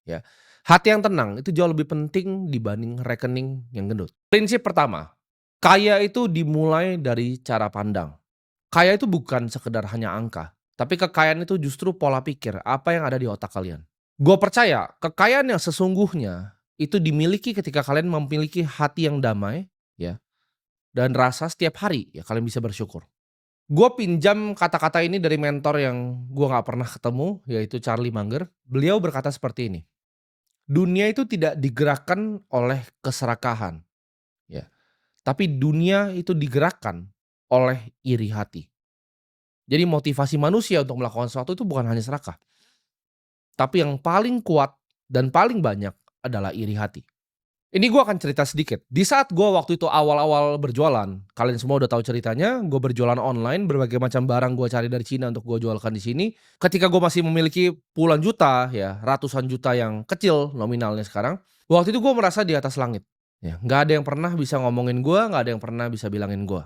ya. Hati yang tenang itu jauh lebih penting dibanding rekening yang gendut. Prinsip pertama, kaya itu dimulai dari cara pandang. Kaya itu bukan sekedar hanya angka, tapi kekayaan itu justru pola pikir, apa yang ada di otak kalian. Gua percaya kekayaan yang sesungguhnya itu dimiliki ketika kalian memiliki hati yang damai, ya, dan rasa setiap hari ya kalian bisa bersyukur. Gue pinjam kata-kata ini dari mentor yang gue nggak pernah ketemu, yaitu Charlie Munger. Beliau berkata seperti ini, dunia itu tidak digerakkan oleh keserakahan, ya, tapi dunia itu digerakkan oleh iri hati. Jadi motivasi manusia untuk melakukan sesuatu itu bukan hanya serakah, tapi yang paling kuat dan paling banyak adalah iri hati. Ini gue akan cerita sedikit. Di saat gue waktu itu awal-awal berjualan, kalian semua udah tahu ceritanya, gue berjualan online, berbagai macam barang gue cari dari Cina untuk gue jualkan di sini. Ketika gue masih memiliki puluhan juta, ya ratusan juta yang kecil nominalnya sekarang, waktu itu gue merasa di atas langit. Ya, nggak ada yang pernah bisa ngomongin gue, nggak ada yang pernah bisa bilangin gue.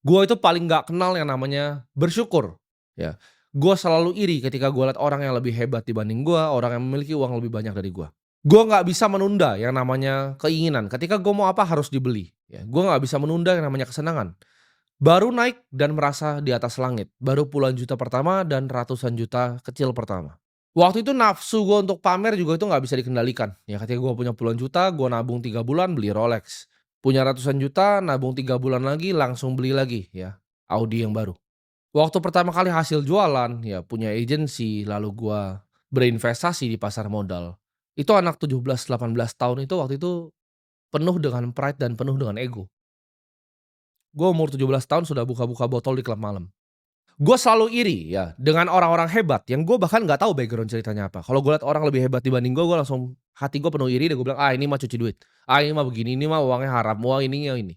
Gue itu paling nggak kenal yang namanya bersyukur. Ya, gue selalu iri ketika gue lihat orang yang lebih hebat dibanding gue, orang yang memiliki uang lebih banyak dari gue. Gue nggak bisa menunda yang namanya keinginan, ketika gue mau apa harus dibeli, ya. Gue nggak bisa menunda yang namanya kesenangan. Baru naik dan merasa di atas langit, baru puluhan juta pertama dan ratusan juta kecil pertama. Waktu itu nafsu gue untuk pamer juga itu nggak bisa dikendalikan, ya ketika gue punya puluhan juta, gue nabung 3 bulan beli Rolex. Punya ratusan juta, nabung 3 bulan lagi langsung beli lagi ya, Audi yang baru. Waktu pertama kali hasil jualan, ya punya agensi, lalu gua berinvestasi di pasar modal. Itu anak 17, 18 tahun itu waktu itu penuh dengan pride dan penuh dengan ego. Gua umur 17 tahun sudah buka-buka botol di klub malam. Gua selalu iri ya dengan orang-orang hebat yang gua bahkan nggak tahu background ceritanya apa. Kalau gua lihat orang lebih hebat dibanding gua langsung hati gua penuh iri dan gua bilang, "Ah ini mah cuci duit. Ah ini mah begini, ini mah uangnya haram, wah ini ya ini."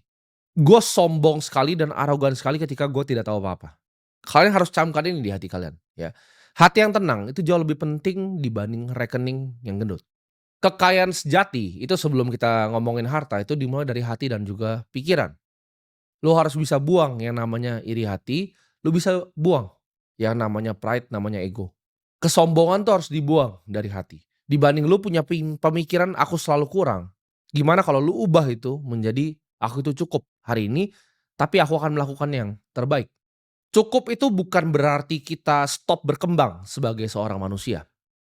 Gua sombong sekali dan arogan sekali ketika gua tidak tahu apa-apa. Kalian harus camkan ini di hati kalian, ya. Hati yang tenang itu jauh lebih penting dibanding rekening yang gendut. Kekayaan sejati itu sebelum kita ngomongin harta itu dimulai dari hati dan juga pikiran. Lu harus bisa buang yang namanya iri hati, lu bisa buang yang namanya pride, namanya ego. Kesombongan tuh harus dibuang dari hati. Dibanding lu punya pemikiran aku selalu kurang. Gimana kalau lu ubah itu menjadi aku itu cukup hari ini, tapi aku akan melakukan yang terbaik. Cukup itu bukan berarti kita stop berkembang sebagai seorang manusia.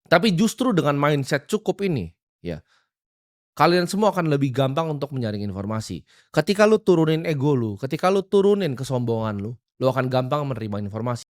Tapi justru dengan mindset cukup ini, ya, kalian semua akan lebih gampang untuk menyaring informasi. Ketika lu turunin ego lu, ketika lu turunin kesombongan lu akan gampang menerima informasi.